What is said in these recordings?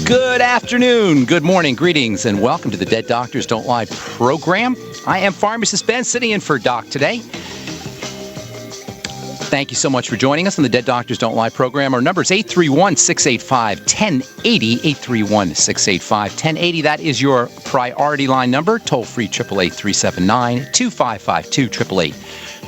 Good afternoon, good morning, greetings, and welcome to the Dead Doctors Don't Lie program. I am Pharmacist Ben, sitting in for Doc today. Thank you so much for joining us on the Dead Doctors Don't Lie program. Our number is 831-685-1080, 831-685-1080. That is your priority line number, toll-free 888-379-2552,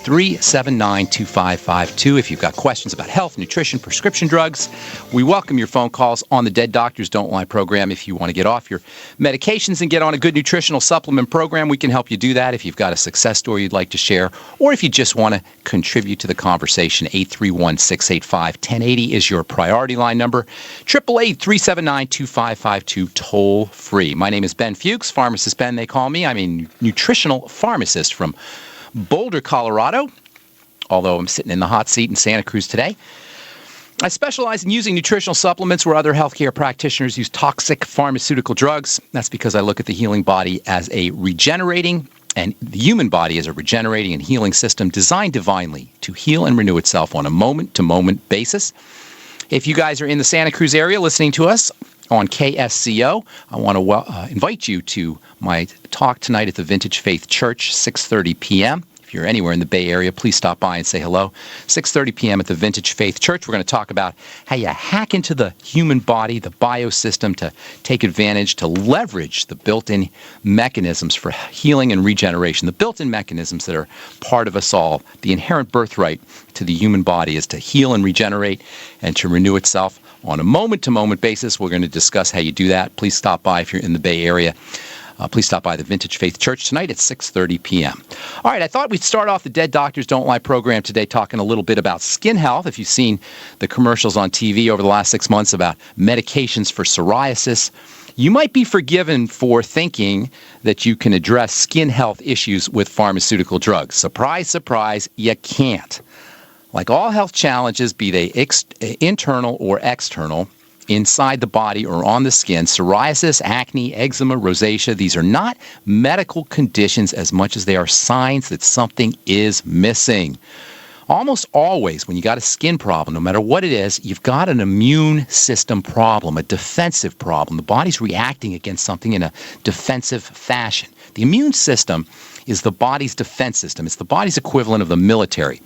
888-379-2552. If you've got questions about health, nutrition, prescription drugs, we welcome your phone calls on the Dead Doctors Don't Lie program. If you want to get off your medications and get on a good nutritional supplement program, we can help you do that. If you've got a success story you'd like to share, or if you just want to contribute to the conversation, 831-685-1080 is your priority line number, 888-379-2552, toll free. My name is Ben Fuchs, Pharmacist Ben, they call me. I'm a nutritional pharmacist from Boulder, Colorado, although I'm sitting in the hot seat in Santa Cruz today. I specialize in using nutritional supplements where other healthcare practitioners use toxic pharmaceutical drugs. That's because I look at the healing body as a regenerating, and the human body as a regenerating and healing system designed divinely to heal and renew itself on a moment-to-moment basis. If you guys are in the Santa Cruz area listening to us on KSCO, I want to invite you to my talk tonight at the Vintage Faith Church, 6:30 p.m. If you're anywhere in the Bay Area, please stop by and say hello. 6:30 p.m. at the Vintage Faith Church. We're going to talk about how you hack into the human body, the biosystem, to take advantage, to leverage the built-in mechanisms for healing and regeneration, the built-in mechanisms that are part of us all. The inherent birthright to the human body is to heal and regenerate and to renew itself on a moment-to-moment basis. We're going to discuss how you do that. Please stop by if you're in the Bay Area. Please stop by the Vintage Faith Church tonight at 6:30 p.m. All right, I thought we'd start off the Dead Doctors Don't Lie program today talking a little bit about skin health. If you've seen the commercials on TV over the last 6 months about medications for psoriasis, you might be forgiven for thinking that you can address skin health issues with pharmaceutical drugs. Surprise, surprise, you can't. Like all health challenges, be they internal or external, inside the body or on the skin, psoriasis, acne, eczema, rosacea, these are not medical conditions as much as they are signs that something is missing. Almost always, when you got a skin problem, no matter what it is, you've got an immune system problem, a defensive problem. The body's reacting against something in a defensive fashion. The immune system is the body's defense system. It's the body's equivalent of the military.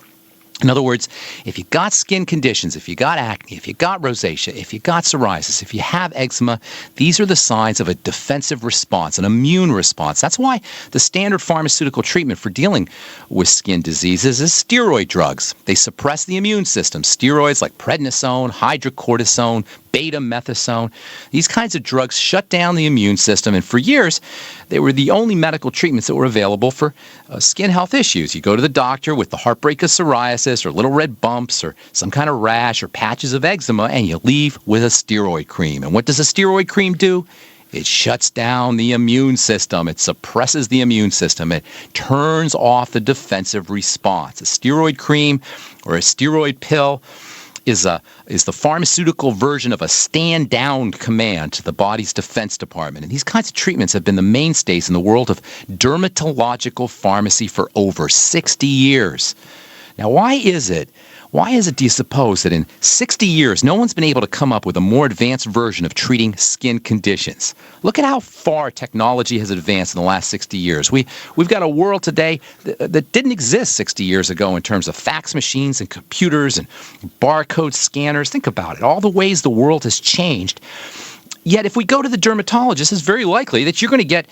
In other words, if you got skin conditions, if you got acne, if you got rosacea, if you got psoriasis, if you have eczema, these are the signs of a defensive response, an immune response. That's why the standard pharmaceutical treatment for dealing with skin diseases is steroid drugs. They suppress the immune system. Steroids like prednisone, hydrocortisone, beta-methasone, these kinds of drugs shut down the immune system, and for years, they were the only medical treatments that were available for skin health issues. You go to the doctor with the heartbreak of psoriasis or little red bumps or some kind of rash or patches of eczema, and you leave with a steroid cream. And what does a steroid cream do? It shuts down the immune system. It suppresses the immune system. It turns off the defensive response. A steroid cream or a steroid pill is the pharmaceutical version of a stand-down command to the body's defense department. And these kinds of treatments have been the mainstays in the world of dermatological pharmacy for over 60 years. Now, why is it, do you suppose, that in 60 years, no one's been able to come up with a more advanced version of treating skin conditions? Look at how far technology has advanced in the last 60 years. We've got a world today that didn't exist 60 years ago in terms of fax machines and computers and barcode scanners. Think about it, all the ways the world has changed. Yet if we go to the dermatologist, it's very likely that you're going to get,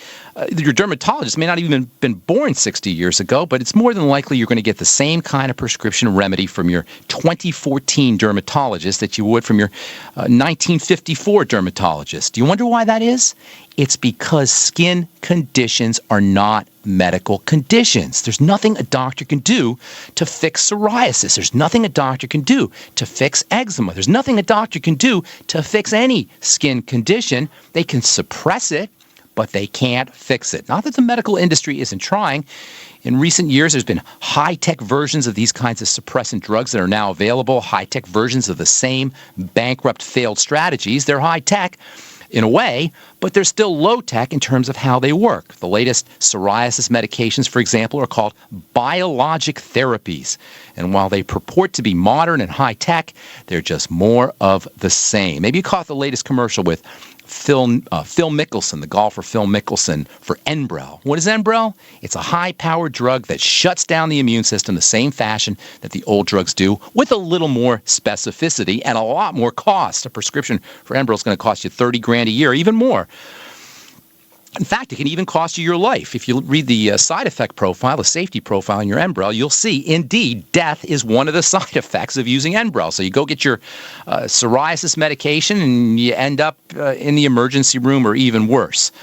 your dermatologist may not even have been born 60 years ago, but it's more than likely you're going to get the same kind of prescription remedy from your 2014 dermatologist that you would from your 1954 dermatologist. Do you wonder why that is? It's because skin conditions are not medical conditions. There's nothing a doctor can do to fix psoriasis. There's nothing a doctor can do to fix eczema. There's nothing a doctor can do to fix any skin condition. They can suppress it, but they can't fix it. Not that the medical industry isn't trying. In recent years, there's been high-tech versions of these kinds of suppressant drugs that are now available, high-tech versions of the same bankrupt, failed strategies. They're high-tech, in a way, but they're still low-tech in terms of how they work. The latest psoriasis medications, for example, are called biologic therapies. And while they purport to be modern and high-tech, they're just more of the same. Maybe you caught the latest commercial with Phil Mickelson, the golfer Phil Mickelson, for Enbrel. What is Enbrel? It's a high-powered drug that shuts down the immune system the same fashion that the old drugs do, with a little more specificity and a lot more cost. A prescription for Enbrel is going to cost you $30,000 a year, even more. In fact, it can even cost you your life. If you read the side effect profile, the safety profile in your Enbrel, you'll see, indeed, death is one of the side effects of using Enbrel. So you go get your psoriasis medication and you end up in the emergency room or even worse.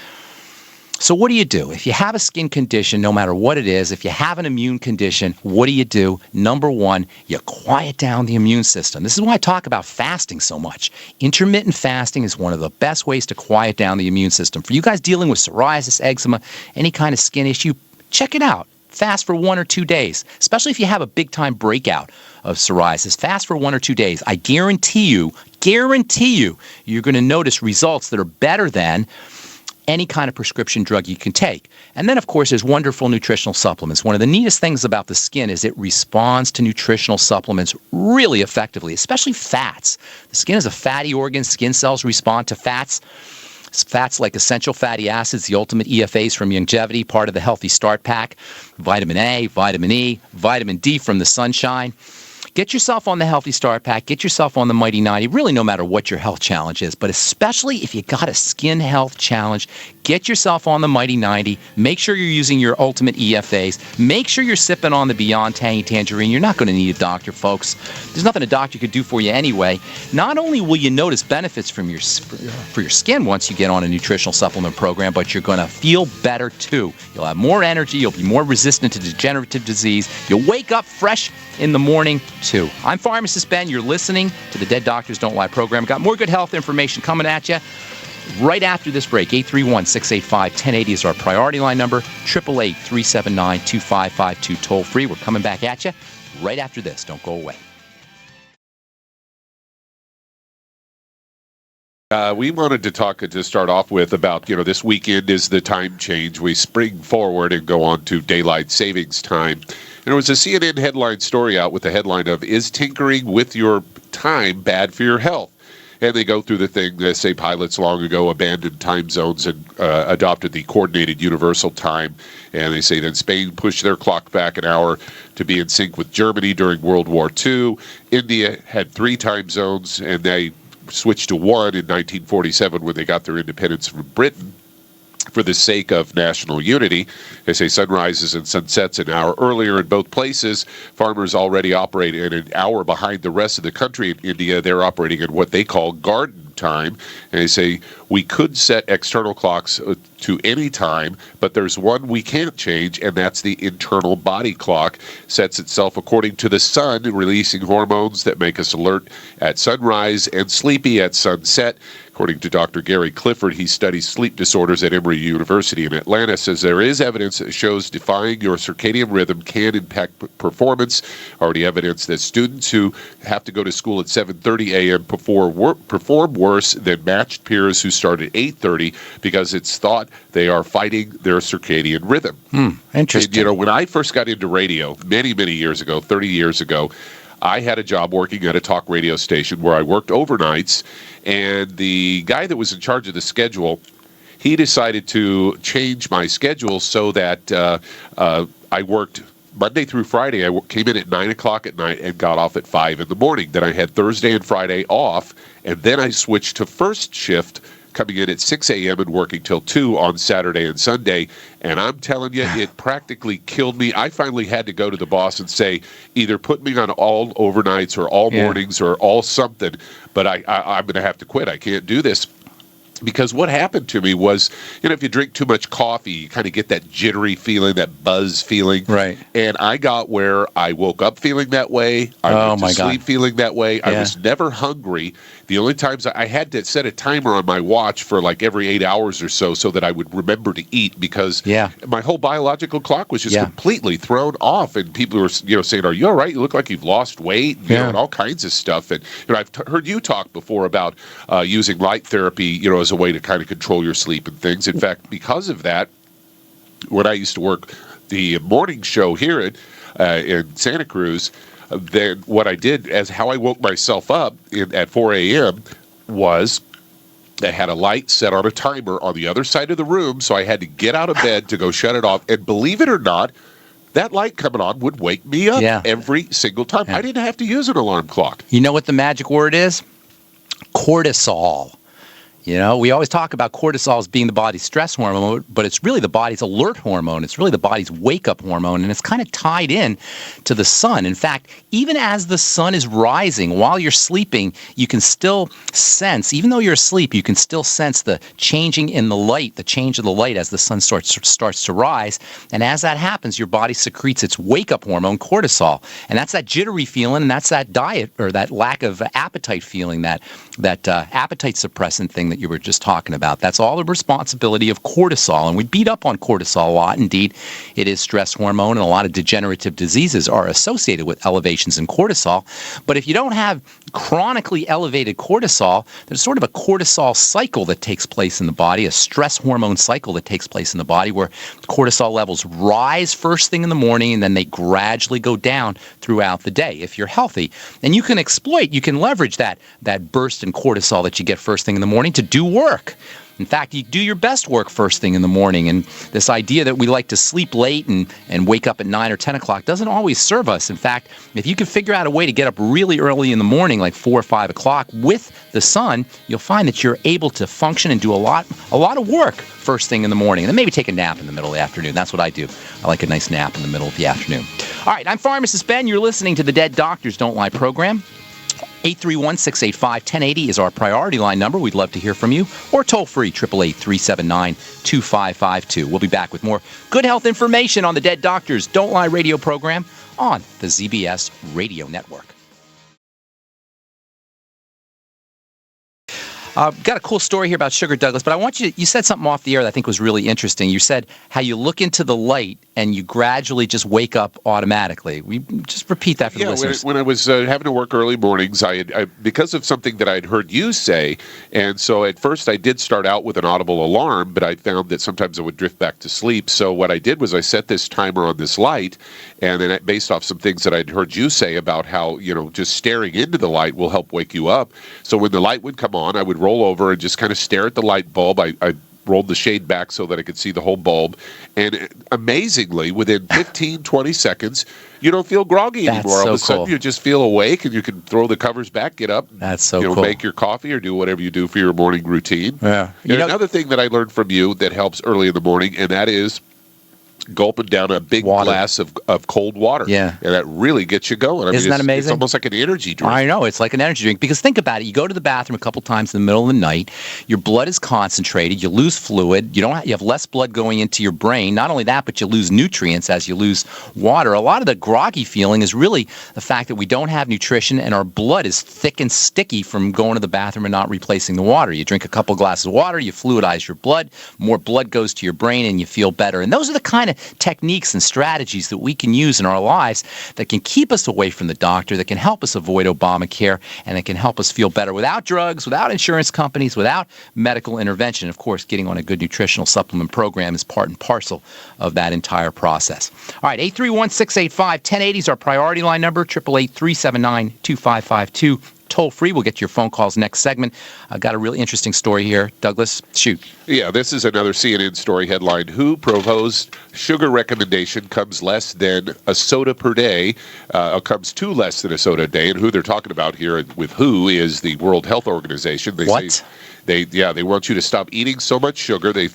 So what do you do? If you have a skin condition, no matter what it is, if you have an immune condition, what do? Number one, you quiet down the immune system. This is why I talk about fasting so much. Intermittent fasting is one of the best ways to quiet down the immune system. For you guys dealing with psoriasis, eczema, any kind of skin issue, check it out. Fast for 1 or 2 days, especially if you have a big-time breakout of psoriasis. Fast for 1 or 2 days. I guarantee you, you're going to notice results that are better than any kind of prescription drug you can take. And then, of course, there's wonderful nutritional supplements. One of the neatest things about the skin is it responds to nutritional supplements really effectively, especially fats. The skin is a fatty organ. Skin cells respond to fats. Fats like essential fatty acids, the ultimate EFAs from Longevity, part of the Healthy Start Pack, vitamin A, vitamin E, vitamin D from the sunshine. Get yourself on the Healthy Start Pack. Get yourself on the Mighty 90, really no matter what your health challenge is, but especially if you got a skin health challenge, get yourself on the Mighty 90. Make sure you're using your ultimate EFAs. Make sure you're sipping on the Beyond Tangy Tangerine. You're not going to need a doctor, folks. There's nothing a doctor could do for you anyway. Not only will you notice benefits for your skin once you get on a nutritional supplement program, but you're going to feel better too. You'll have more energy. You'll be more resistant to degenerative disease. You'll wake up fresh in the morning too. I'm Pharmacist Ben. You're listening to the Dead Doctors Don't Lie program. Got more good health information coming at you right after this break. 831-685-1080 is our priority line number. 888-379-2552 toll free. We're coming back at you right after this. Don't go away. We wanted to talk to start off with about, this weekend is the time change. We spring forward and go on to daylight savings time. And there was a CNN headline story out with the headline of, "Is tinkering with your time bad for your health?" And they go through the thing. They say pilots long ago abandoned time zones and adopted the coordinated universal time. And they say that Spain pushed their clock back an hour to be in sync with Germany during World War II. India had 3 time zones, and they switched to 1 in 1947 when they got their independence from Britain for the sake of national unity. They say sunrises and sunsets an hour earlier in both places. Farmers already operate in an hour behind the rest of the country. In India, they're operating in what they call garden time. And they say we could set external clocks to any time, but there's one we can't change, and that's the internal body clock. Sets itself according to the sun, releasing hormones that make us alert at sunrise and sleepy at sunset. According to Dr. Gary Clifford, he studies sleep disorders at Emory University in Atlanta, says there is evidence that shows defying your circadian rhythm can impact performance. Already evidence that students who have to go to school at 7:30 a.m. perform worse than matched peers who start at 8:30 because it's thought they are fighting their circadian rhythm. Interesting. And, when I first got into radio many, many years ago, 30 years ago, I had a job working at a talk radio station where I worked overnights, and the guy that was in charge of the schedule, he decided to change my schedule so that I worked Monday through Friday. I came in at 9 o'clock at night and got off at 5 in the morning. Then I had Thursday and Friday off, and then I switched to first shift, coming in at 6 a.m. and working till 2 on Saturday and Sunday. And I'm telling you, it practically killed me. I finally had to go to the boss and say, either put me on all overnights or all mornings or all something, but I'm going to have to quit. I can't do this. Because what happened to me was, if you drink too much coffee, you kind of get that jittery feeling, that buzz feeling. Right. And I got where I woke up feeling that way. I went to sleep feeling that way. I was never hungry. The only times I had to set a timer on my watch for like every 8 hours or so that I would remember to eat, because my whole biological clock was just completely thrown off. And people were saying, "Are you all right? You look like you've lost weight," and all kinds of stuff. And I've heard you talk before about using light therapy, as a way to kind of control your sleep and things. In fact, because of that, when I used to work the morning show here in Santa Cruz, then what I did as how I woke myself up at 4 a.m. was I had a light set on a timer on the other side of the room, so I had to get out of bed to go shut it off. And believe it or not, that light coming on would wake me up every single time. I didn't have to use an alarm clock. You know what the magic word is? Cortisol. You know, we always talk about cortisol as being the body's stress hormone, but it's really the body's alert hormone. It's really the body's wake-up hormone, and it's kind of tied in to the sun. In fact, even as the sun is rising, while you're sleeping, you can still sense, even though you're asleep, you can still sense the changing in the light, the change of the light as the sun starts to rise. And as that happens, your body secretes its wake-up hormone, cortisol. And that's that jittery feeling, and that's that diet or that lack of appetite feeling, that appetite suppressant thing that you were just talking about. That's all the responsibility of cortisol, and we beat up on cortisol a lot. Indeed, it is stress hormone, and a lot of degenerative diseases are associated with elevations in cortisol. But if you don't have chronically elevated cortisol, there's sort of a cortisol cycle that takes place in the body, a stress hormone cycle that takes place in the body where cortisol levels rise first thing in the morning and then they gradually go down throughout the day if you're healthy. And you can leverage that burst in cortisol that you get first thing in the morning to do work. In fact, you do your best work first thing in the morning, and this idea that we like to sleep late and wake up at 9 or 10 o'clock doesn't always serve us. In fact, if you can figure out a way to get up really early in the morning, like 4 or 5 o'clock with the sun, you'll find that you're able to function and do a lot of work first thing in the morning, and then maybe take a nap in the middle of the afternoon. That's what I do. I like a nice nap in the middle of the afternoon. All right, I'm Pharmacist Ben. You're listening to the Dead Doctors Don't Lie program. 831-685-1080 is our priority line number. We'd love to hear from you. Or toll-free, 888-379-2552. We'll be back with more good health information on the Dead Doctors Don't Lie radio program on the ZBS Radio Network. Got a cool story here about sugar, Douglas, but I want you said something off the air that I think was really interesting. You said how you look into the light and you gradually just wake up automatically. We just repeat that for the listeners. When I was having to work early mornings, I because of something that I'd heard you say, and so at first I did start out with an audible alarm, but I found that sometimes I would drift back to sleep. So what I did was I set this timer on this light, and then based off some things that I'd heard you say about how, just staring into the light will help wake you up. So when the light would come on, I would roll over and just kind of stare at the light bulb. I rolled the shade back so that I could see the whole bulb. And amazingly, within 15, 20 seconds, you don't feel groggy anymore. All of a sudden, you just feel awake and you can throw the covers back, get up, That's so cool. Make your coffee or do whatever you do for your morning routine. Yeah. Another thing that I learned from you that helps early in the morning, and that is gulping down a big glass of cold water. Yeah. And that really gets you going. Isn't that amazing? It's almost like an energy drink. I know. It's like an energy drink. Because think about it. You go to the bathroom a couple times in the middle of the night. Your blood is concentrated. You lose fluid. You have less blood going into your brain. Not only that, but you lose nutrients as you lose water. A lot of the groggy feeling is really the fact that we don't have nutrition and our blood is thick and sticky from going to the bathroom and not replacing the water. You drink a couple glasses of water, you fluidize your blood, more blood goes to your brain, and you feel better. And those are the kind of techniques and strategies that we can use in our lives that can keep us away from the doctor, that can help us avoid Obamacare, and that can help us feel better without drugs, without insurance companies, without medical intervention. Of course, getting on a good nutritional supplement program is part and parcel of that entire process. All right, 831-685-1080 is our priority line number, 888-379-2552. Toll free. We'll get to your phone calls next segment. I've got a really interesting story here. Douglas, shoot. Yeah, this is another CNN story headline. WHO proposed sugar recommendation comes less than a soda per day, comes to less than a soda a day. And who they're talking about here with WHO is the World Health Organization. They say they want you to stop eating so much sugar. They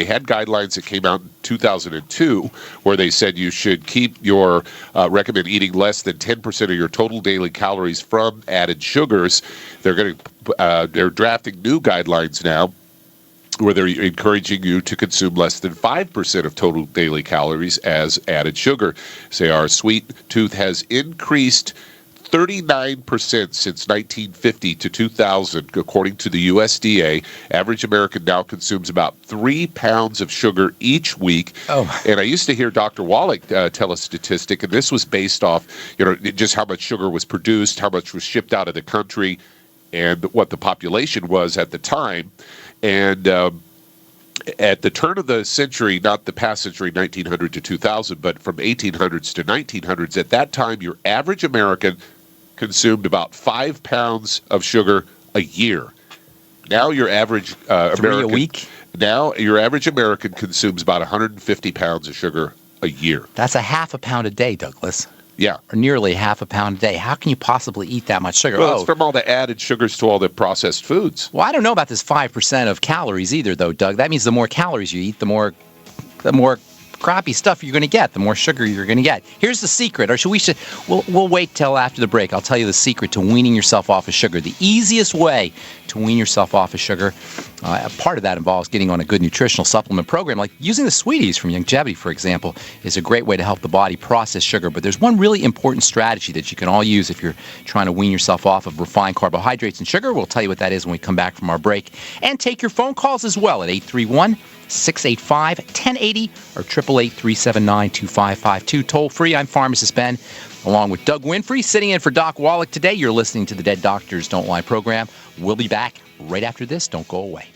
had guidelines that came out in 2002 where they said you should keep your recommend eating less than 10% of your total daily calories from added sugars. They're drafting new guidelines now where they're encouraging you to consume less than 5% of total daily calories as added sugar. Say our sweet tooth has increased 39% since 1950 to 2000, according to the USDA. Average American now consumes about 3 pounds of sugar each week. Oh. And I used to hear Dr. Wallach tell a statistic, and this was based off, just how much sugar was produced, how much was shipped out of the country, and what the population was at the time. And at the turn of the century, not the past century, 1900 to 2000, but from 1800s to 1900s, at that time, your average American consumed about 5 pounds of sugar a year. Now your average American... 3 a week? Now your average American consumes about 150 pounds of sugar a year. That's a half a pound a day, Douglas. Yeah. Or nearly half a pound a day. How can you possibly eat that much sugar? Well, it's from all the added sugars to all the processed foods. Well, I don't know about this 5% of calories either, though, Doug. That means the more calories you eat, the more crappy stuff you're going to get, the more sugar you're going to get. Here's the secret, or we'll wait till after the break. I'll tell you the secret to weaning yourself off of sugar. The easiest way to wean yourself off of sugar, part of that involves getting on a good nutritional supplement program, like using the Sweeties from Youngevity, for example, is a great way to help the body process sugar. But there's one really important strategy that you can all use if you're trying to wean yourself off of refined carbohydrates and sugar. We'll tell you what that is when we come back from our break. And take your phone calls as well at 831-685-1080 or 888-379-2552. Toll free. I'm Pharmacist Ben, along with Doug Winfrey, sitting in for Doc Wallach today. You're listening to the Dead Doctors Don't Lie program. We'll be back right after this. Don't go away.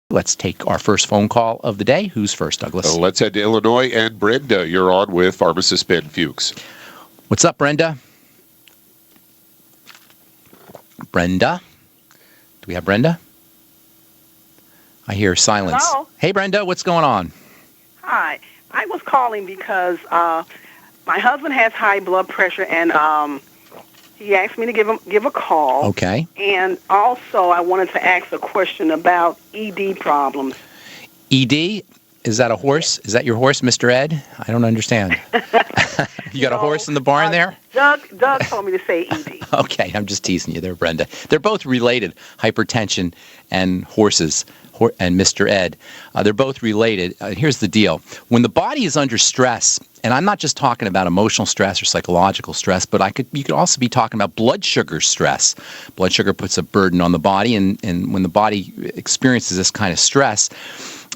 Let's take our first phone call of the day. Who's first, Douglas? Let's head to Illinois. And Brenda, you're on with Pharmacist Ben Fuchs. What's up, Brenda? Brenda? Do we have Brenda? I hear silence. Hello? Hey, Brenda, what's going on? Hi. I was calling because my husband has high blood pressure, and he asked me to give a call. Okay. And also, I wanted to ask a question about ED problems. ED? Is that a horse? Is that your horse, Mr. Ed? I don't understand. You got a horse in the barn there? Doug told me to say ED. Okay, I'm just teasing you there, Brenda. They're both related, hypertension and horses, and Mr. Ed. They're both related. Here's the deal. When the body is under stress, and I'm not just talking about emotional stress or psychological stress, but you could also be talking about blood sugar stress. Blood sugar puts a burden on the body, and when the body experiences this kind of stress,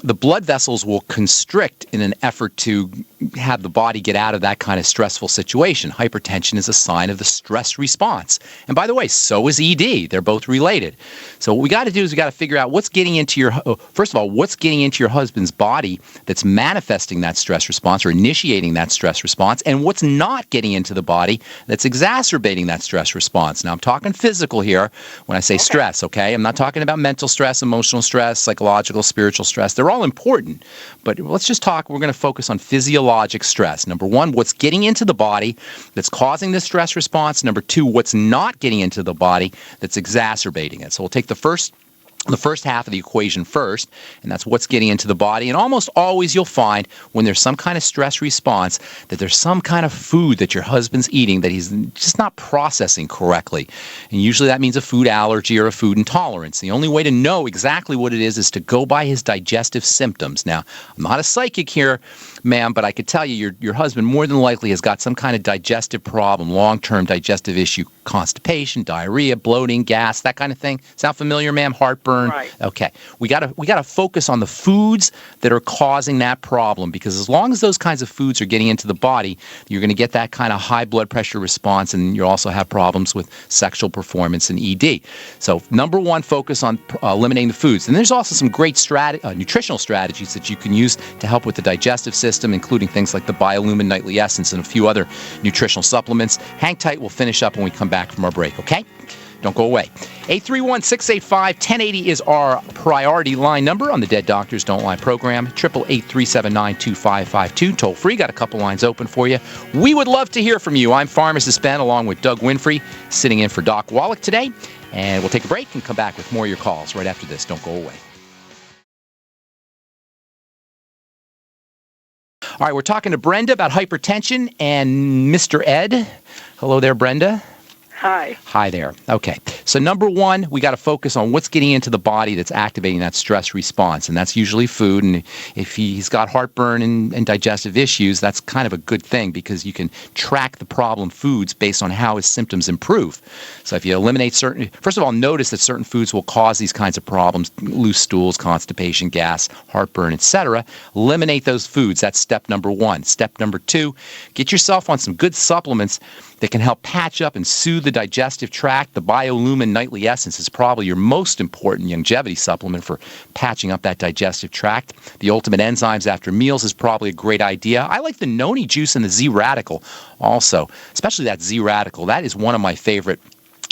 the blood vessels will constrict in an effort to have the body get out of that kind of stressful situation. Hypertension is a sign of the stress response. And by the way, so is ED. They're both related. So what we got to do is we got to figure out what's getting into your husband's body that's manifesting that stress response or initiating that stress response, and what's not getting into the body that's exacerbating that stress response. Now, I'm talking physical here when I say stress, okay? I'm not talking about mental stress, emotional stress, psychological, spiritual stress. They're all important, but we're going to focus on physiologic stress. Number one, what's getting into the body that's causing this stress response. Number two, what's not getting into the body that's exacerbating it. So we'll take the first half of the equation first, and that's what's getting into the body. And almost always you'll find when there's some kind of stress response that there's some kind of food that your husband's eating that he's just not processing correctly. And usually that means a food allergy or a food intolerance. The only way to know exactly what it is to go by his digestive symptoms. Now, I'm not a psychic here, ma'am, but I could tell you your husband more than likely has got some kind of digestive problem, long-term digestive issue, constipation, diarrhea, bloating, gas, that kind of thing. Sound familiar, ma'am? Heartburn? Right. Okay. We got to focus on the foods that are causing that problem, because as long as those kinds of foods are getting into the body, you're going to get that kind of high blood pressure response, and you'll also have problems with sexual performance and ED. So number one, focus on eliminating the foods. And there's also some great nutritional strategies that you can use to help with the digestive system, including things like the Biolumin Nightly Essence and a few other nutritional supplements. Hang tight. We'll finish up when we come back from our break, okay? Don't go away. 831-685-1080 is our priority line number on the Dead Doctors Don't Lie program. 888-379-2552. Toll free. Got a couple lines open for you. We would love to hear from you. I'm Pharmacist Ben, along with Doug Winfrey, sitting in for Doc Wallach today. And we'll take a break and come back with more of your calls right after this. Don't go away. All right, we're talking to Brenda about hypertension and Mr. Ed. Hello there, Brenda. Hi. Hi there. Okay. So number one, we got to focus on what's getting into the body that's activating that stress response, and that's usually food. And if he's got heartburn and digestive issues, that's kind of a good thing, because you can track the problem foods based on how his symptoms improve. So if you eliminate first of all, notice that certain foods will cause these kinds of problems: loose stools, constipation, gas, heartburn, etc. Eliminate those foods. That's step number one. Step number two, get yourself on some good supplements that can help patch up and soothe the digestive tract. The Biolumin Nightly Essence is probably your most important longevity supplement for patching up that digestive tract. The Ultimate Enzymes After Meals is probably a great idea. I like the noni juice and the Z-Radical also, especially that Z-Radical. That is one of my favorite.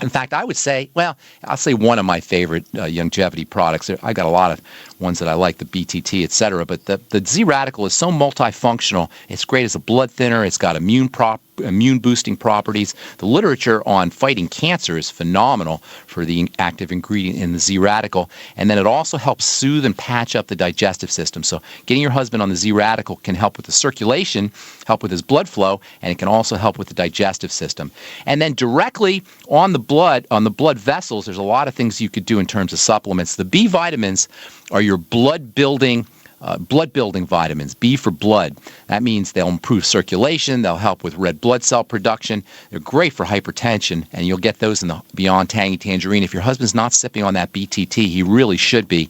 In fact, I would say, well, I'll say one of my favorite longevity products. I got a lot of ones that I like, the BTT, et cetera, but the Z-Radical is so multifunctional. It's great as a blood thinner. It's got immune-boosting properties. The literature on fighting cancer is phenomenal for the active ingredient in the Z-Radical, and then it also helps soothe and patch up the digestive system. So getting your husband on the Z-Radical can help with the circulation, help with his blood flow, and it can also help with the digestive system. And then directly on the blood vessels, there's a lot of things you could do in terms of supplements. The B vitamins are your blood-building vitamins, B for blood. That means they'll improve circulation, they'll help with red blood cell production. They're great for hypertension, and you'll get those in the Beyond Tangy Tangerine. If your husband's not sipping on that BTT, he really should be.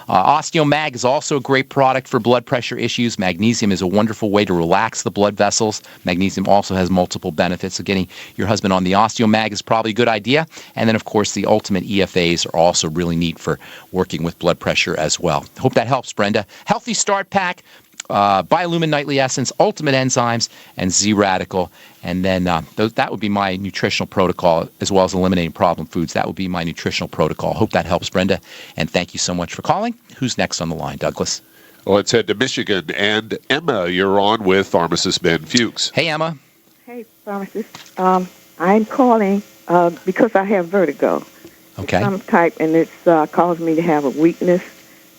OsteoMag is also a great product for blood pressure issues. Magnesium is a wonderful way to relax the blood vessels. Magnesium also has multiple benefits, so getting your husband on the OsteoMag is probably a good idea. And then, of course, the Ultimate EFAs are also really neat for working with blood pressure as well. Hope that helps, Brenda. Healthy Start Pack, Biolumin Nightly Essence, Ultimate Enzymes, and Z-Radical. And then that would be my nutritional protocol, as well as eliminating problem foods. That would be my nutritional protocol. Hope that helps, Brenda. And thank you so much for calling. Who's next on the line, Douglas? Well, let's head to Michigan. And Emma, you're on with Pharmacist Ben Fuchs. Hey, Emma. Hey, pharmacist. I'm calling because I have vertigo. Okay. Some type, and it's caused me to have a weakness,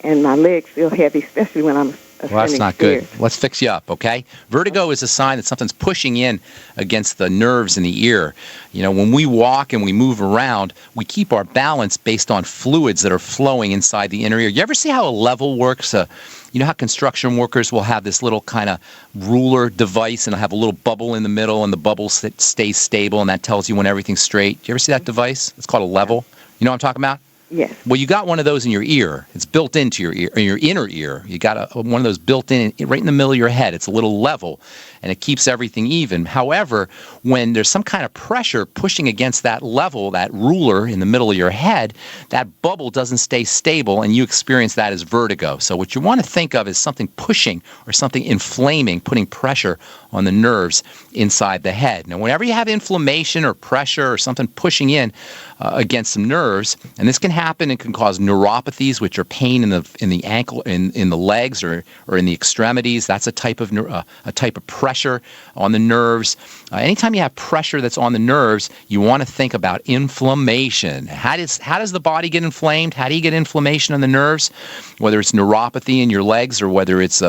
and my legs feel heavy, especially when I'm well, that's not good. Let's fix you up, okay? Vertigo is a sign that something's pushing in against the nerves in the ear. You know, when we walk and we move around, we keep our balance based on fluids that are flowing inside the inner ear. You ever see how a level works? You know how construction workers will have this little kind of ruler device and have a little bubble in the middle, and the bubble stays stable, and that tells you when everything's straight. Do you ever see that device? It's called a level. You know what I'm talking about? Yes. Well, you got one of those in your ear. It's built into your ear, in your inner ear. You got one of those built in right in the middle of your head. It's a little level, and it keeps everything even. However, when there's some kind of pressure pushing against that level, that ruler in the middle of your head, that bubble doesn't stay stable, and you experience that as vertigo. So what you want to think of is something pushing or something inflaming, putting pressure on the nerves inside the head. Now, whenever you have inflammation or pressure or something pushing in against some nerves, and this can happen, it can cause neuropathies, which are pain in the ankle, in the legs, or in the extremities. That's a type of pressure on the nerves. Anytime you have pressure that's on the nerves, you want to think about inflammation. How does the body get inflamed? How do you get inflammation on the nerves? Whether it's neuropathy in your legs or whether it's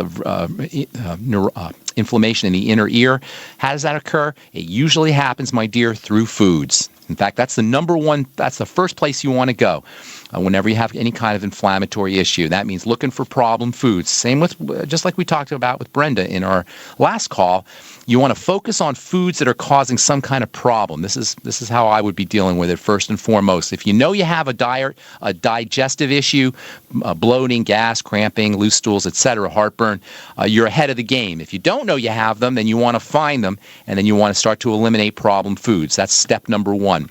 inflammation in the inner ear. How does that occur? It usually happens, my dear, through foods. In fact, that's the first place you want to go whenever you have any kind of inflammatory issue. That means looking for problem foods. Same with, just like we talked about with Brenda in our last call, you want to focus on foods that are causing some kind of problem. This is how I would be dealing with it first and foremost. If you know you have a digestive issue, bloating, gas, cramping, loose stools, etc., heartburn, you're ahead of the game. If you don't know you have them, then you want to find them, and then you want to start to eliminate problem foods. That's step number one.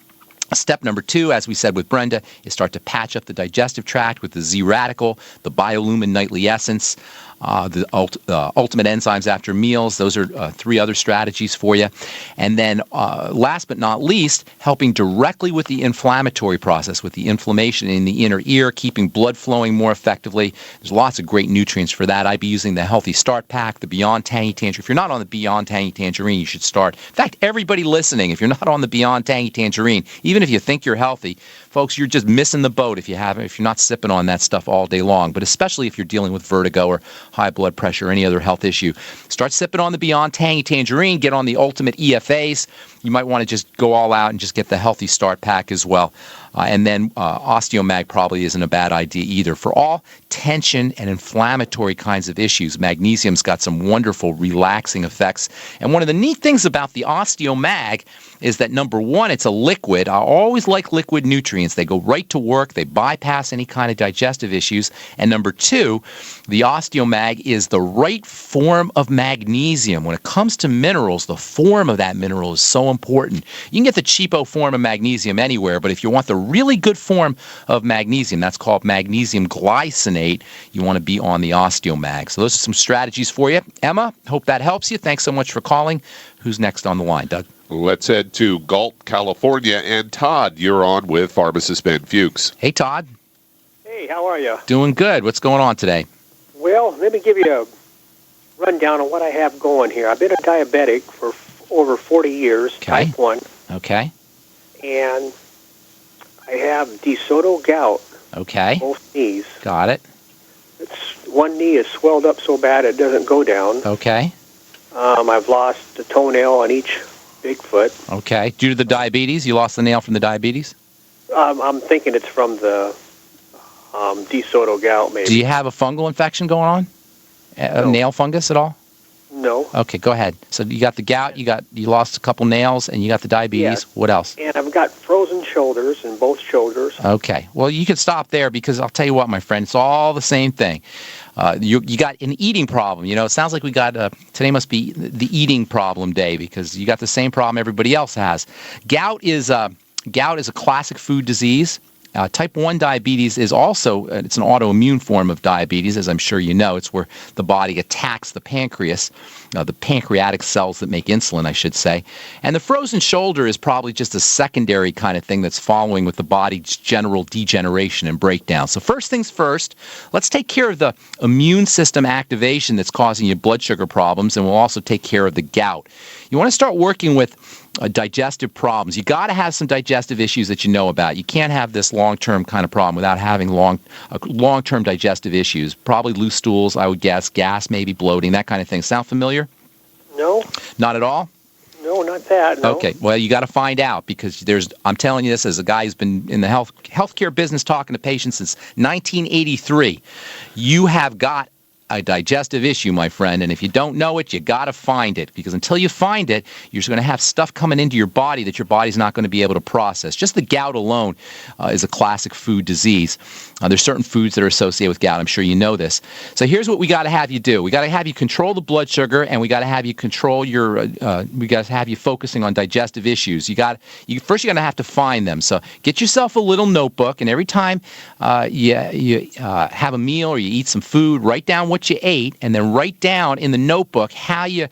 Step number two, as we said with Brenda, is start to patch up the digestive tract with the Z-Radical, the Biolumin Nightly Essence, the Ultimate Enzymes After Meals. Those are three other strategies for you. And then last but not least, helping directly with the inflammatory process, with the inflammation in the inner ear, keeping blood flowing more effectively. There's lots of great nutrients for that. I'd be using the Healthy Start Pack, the Beyond Tangy Tangerine. If you're not on the Beyond Tangy Tangerine, you should start. In fact, everybody listening, if you're not on the Beyond Tangy Tangerine, even if you think you're healthy, folks, you're just missing the boat if you're not sipping on that stuff all day long, but especially if you're dealing with vertigo or high blood pressure or any other health issue. Start sipping on the Beyond Tangy Tangerine, get on the Ultimate EFAs. You might want to just go all out and just get the Healthy Start Pack as well. And then OsteoMag probably isn't a bad idea either. For all tension and inflammatory kinds of issues, magnesium's got some wonderful relaxing effects. And one of the neat things about the OsteoMag is that, number one, it's a liquid. I always like liquid nutrients. They go right to work. They bypass any kind of digestive issues. And number two, the osteomag is the right form of magnesium. When it comes to minerals, the form of that mineral is so important. You can get the cheapo form of magnesium anywhere, but if you want the really good form of magnesium, that's called magnesium glycinate, you want to be on the osteomag. So those are some strategies for you. Emma, hope that helps you. Thanks so much for calling. Who's next on the line, Doug? Let's head to Galt, California. And Todd, you're on with Pharmacist Ben Fuchs. Hey, Todd. Hey, how are you? Doing good. What's going on today? Well, let me give you a rundown on what I have going here. I've been a diabetic for over 40 years, Okay. type 1, Okay. and I have DeSoto gout, Okay. both knees. Got it. One knee is swelled up so bad it doesn't go down. Okay. I've lost a toenail on each big foot. Okay. Due to the diabetes? You lost the nail from the diabetes? I'm thinking it's from the DeSoto gout, maybe. Do you have a fungal infection going on? A No. nail fungus at all? No. Okay, go ahead. So you got the gout, you lost a couple nails, and you got the diabetes. Yes. What else? And I've got frozen shoulders in both shoulders. Okay. Well, you can stop there because I'll tell you what, my friend, it's all the same thing. You got an eating problem. You know, it sounds like we got today must be the eating problem day because you got the same problem everybody else has. Gout is a classic food disease. Type 1 diabetes is also, it's an autoimmune form of diabetes, as I'm sure you know. It's where the body attacks the pancreas, the pancreatic cells that make insulin, I should say. And the frozen shoulder is probably just a secondary kind of thing that's following with the body's general degeneration and breakdown. So first things first, let's take care of the immune system activation that's causing you blood sugar problems, and we'll also take care of the gout. You want to start working with digestive problems. You got to have some digestive issues that you know about. You can't have this long-term kind of problem without having long-term digestive issues. Probably loose stools, I would guess, gas, maybe bloating, that kind of thing. Sound familiar? No. Not at all? No, not that. No. Okay. Well, you got to find out because I'm telling you this as a guy who's been in the healthcare business talking to patients since 1983. You have got a digestive issue, my friend, and if you don't know it, you got to find it, because until you find it, you're just going to have stuff coming into your body that your body's not going to be able to process. Just the gout alone is a classic food disease. There's certain foods that are associated with gout. I'm sure you know this. So here's what we got to have you do. We got to have you control the blood sugar, and we got to have you control your. We got to have you focusing on digestive issues. First, you're going to have to find them. So get yourself a little notebook, and every time you have a meal or you eat some food, write down what you ate, and then write down in the notebook how your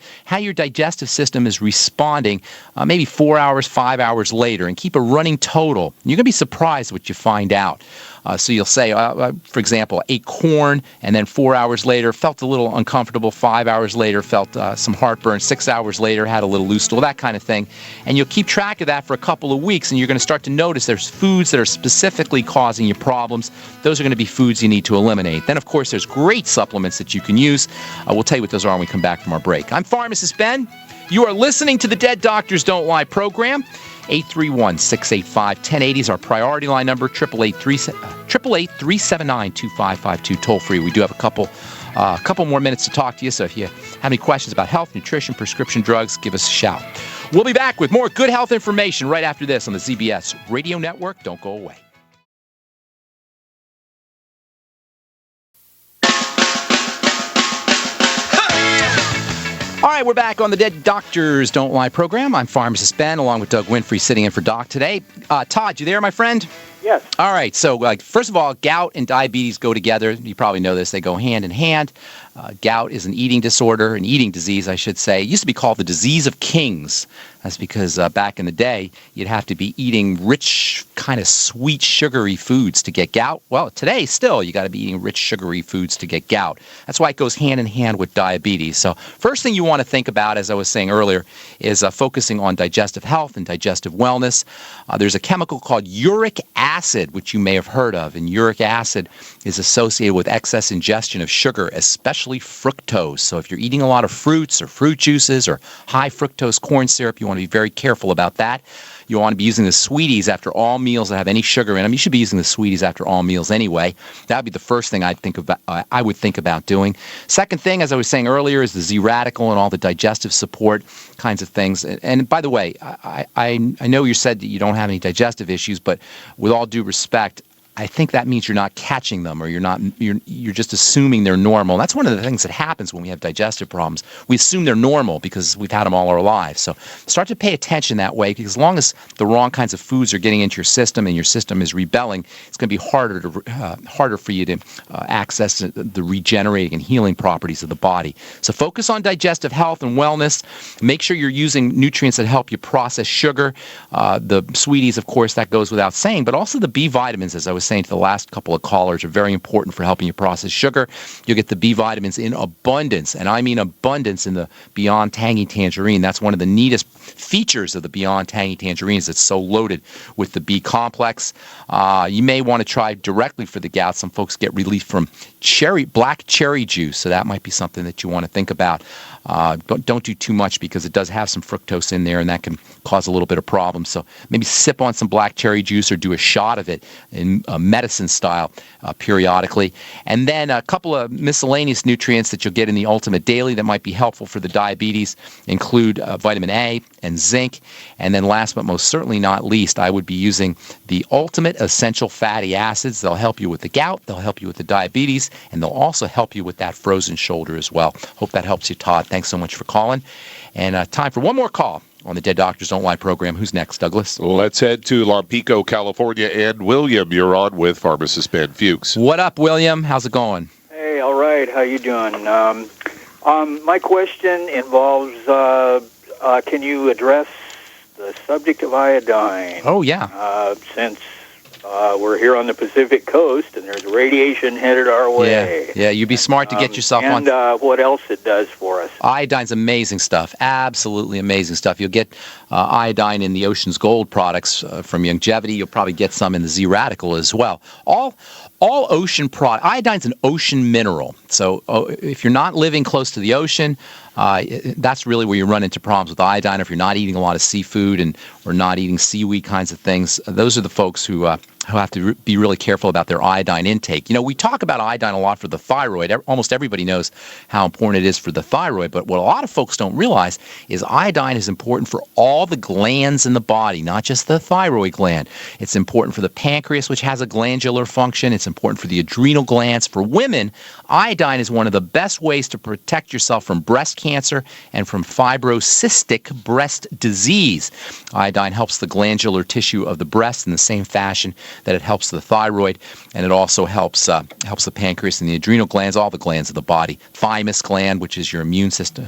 digestive system is responding maybe 4 hours, 5 hours later, and keep a running total. You're going to be surprised what you find out. So you'll say, for example, ate corn, and then 4 hours later felt a little uncomfortable, 5 hours later felt some heartburn, 6 hours later had a little loose stool, that kind of thing. And you'll keep track of that for a couple of weeks, and you're going to start to notice there's foods that are specifically causing you problems. Those are going to be foods you need to eliminate. Then, of course, there's great supplements that you can use. We'll tell you what those are when we come back from our break. I'm Pharmacist Ben. You are listening to the Dead Doctors Don't Lie program. 831-685-1080 is our priority line number. 888-379-2552, toll free. We do have a couple more minutes to talk to you, so if you have any questions about health, nutrition, prescription drugs, give us a shout. We'll be back with more good health information right after this on the ZBS Radio Network. Don't go away. All right, we're back on the Dead Doctors Don't Lie program. I'm Pharmacist Ben, along with Doug Winfrey, sitting in for Doc today. Todd, you there, my friend? Yes. All right, so first of all, gout and diabetes go together. You probably know this. They go hand in hand. Gout is an eating disorder, an eating disease, I should say. It used to be called the disease of kings. That's because back in the day, you'd have to be eating rich, kind of sweet, sugary foods to get gout. Well, today, still, you got to be eating rich, sugary foods to get gout. That's why it goes hand in hand with diabetes. So first thing you want to think about, as I was saying earlier, is focusing on digestive health and digestive wellness. There's a chemical called uric acid, which you may have heard of. And uric acid is associated with excess ingestion of sugar, especially fructose. So if you're eating a lot of fruits or fruit juices or high fructose corn syrup, you want to be very careful about that. You want to be using the sweeties after all meals that have any sugar in them. You should be using the sweeties after all meals anyway. That would be the first thing I would think about doing. Second thing, as I was saying earlier, is the Z radical and all the digestive support kinds of things. And by the way, I know you said that you don't have any digestive issues, but with all due respect, I think that means you're not catching them, or you're just assuming they're normal. And that's one of the things that happens when we have digestive problems. We assume they're normal because we've had them all our lives. So start to pay attention that way, because as long as the wrong kinds of foods are getting into your system and your system is rebelling, it's going to be harder for you to access the regenerating and healing properties of the body. So focus on digestive health and wellness. Make sure you're using nutrients that help you process sugar. The sweeties, of course, that goes without saying, but also the B vitamins, as I was saying to the last couple of callers, are very important for helping you process sugar. You'll get the B vitamins in abundance, and I mean abundance, in the Beyond Tangy Tangerine. That's one of the neatest features of the Beyond Tangy Tangerines. It's so loaded with the B complex. You may want to try directly for the gout. Some folks get relief from black cherry juice, so that might be something that you want to think about. Don't do too much, because it does have some fructose in there, and that can cause a little bit of problems. So maybe sip on some black cherry juice or do a shot of it in medicine style periodically. And then a couple of miscellaneous nutrients that you'll get in the Ultimate Daily that might be helpful for the diabetes include vitamin A and zinc. And then last but most certainly not least, I would be using the Ultimate Essential Fatty Acids. They'll help you with the gout, they'll help you with the diabetes, and they'll also help you with that frozen shoulder as well. Hope that helps you, Todd. Thanks so much for calling. And time for one more call on the Dead Doctors Don't Lie program. Who's next, Douglas? Let's head to Lompico, California. And William, you're on with Pharmacist Ben Fuchs. What up, William? How's it going? Hey, all right. How you doing? My question involves, can you address the subject of iodine? Oh, yeah. Since we're here on the Pacific Coast and there's radiation headed our way. Yeah, you'd be smart to get yourself on. And what else it does for us. Iodine's amazing stuff. Absolutely amazing stuff. You'll get iodine in the Ocean's Gold products from Longevity. You'll probably get some in the Z Radical as well. All ocean products. Iodine's an ocean mineral. So if you're not living close to the ocean, that's really where you run into problems with iodine. If you're not eating a lot of seafood or not eating seaweed kinds of things, those are the folks who have to be really careful about their iodine intake. You know, we talk about iodine a lot for the thyroid. Almost everybody knows how important it is for the thyroid, but what a lot of folks don't realize is iodine is important for all the glands in the body, not just the thyroid gland. It's important for the pancreas, which has a glandular function. It's important for the adrenal glands. For women, iodine is one of the best ways to protect yourself from breast cancer and from fibrocystic breast disease. Iodine helps the glandular tissue of the breast in the same fashion that it helps the thyroid, and it also helps the pancreas and the adrenal glands, all the glands of the body. Thymus gland, which is your immune system,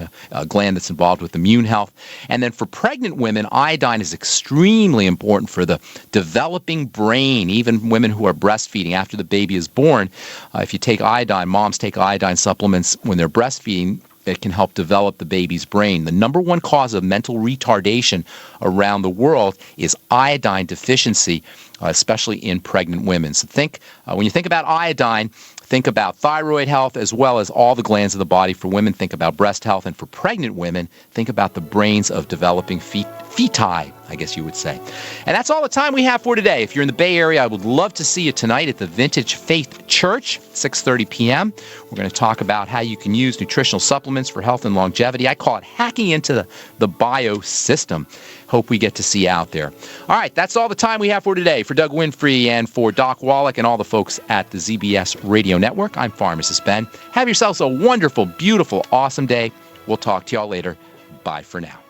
gland that's involved with immune health. And then for pregnant women, iodine is extremely important for the developing brain. Even women who are breastfeeding after the baby is born, if you take iodine, moms take iodine supplements when they're breastfeeding, it can help develop the baby's brain. The number one cause of mental retardation around the world is iodine deficiency, especially in pregnant women. So when you think about iodine, think about thyroid health as well as all the glands of the body. For women, think about breast health. And for pregnant women, think about the brains of developing feti, I guess you would say. And that's all the time we have for today. If you're in the Bay Area, I would love to see you tonight at the Vintage Faith Church, 6:30 p.m. We're going to talk about how you can use nutritional supplements for health and longevity. I call it hacking into the bio system. Hope we get to see you out there. All right, that's all the time we have for today. For Doug Winfrey and for Doc Wallach and all the folks at the ZBS Radio Network, I'm Pharmacist Ben. Have yourselves a wonderful, beautiful, awesome day. We'll talk to y'all later. Bye for now.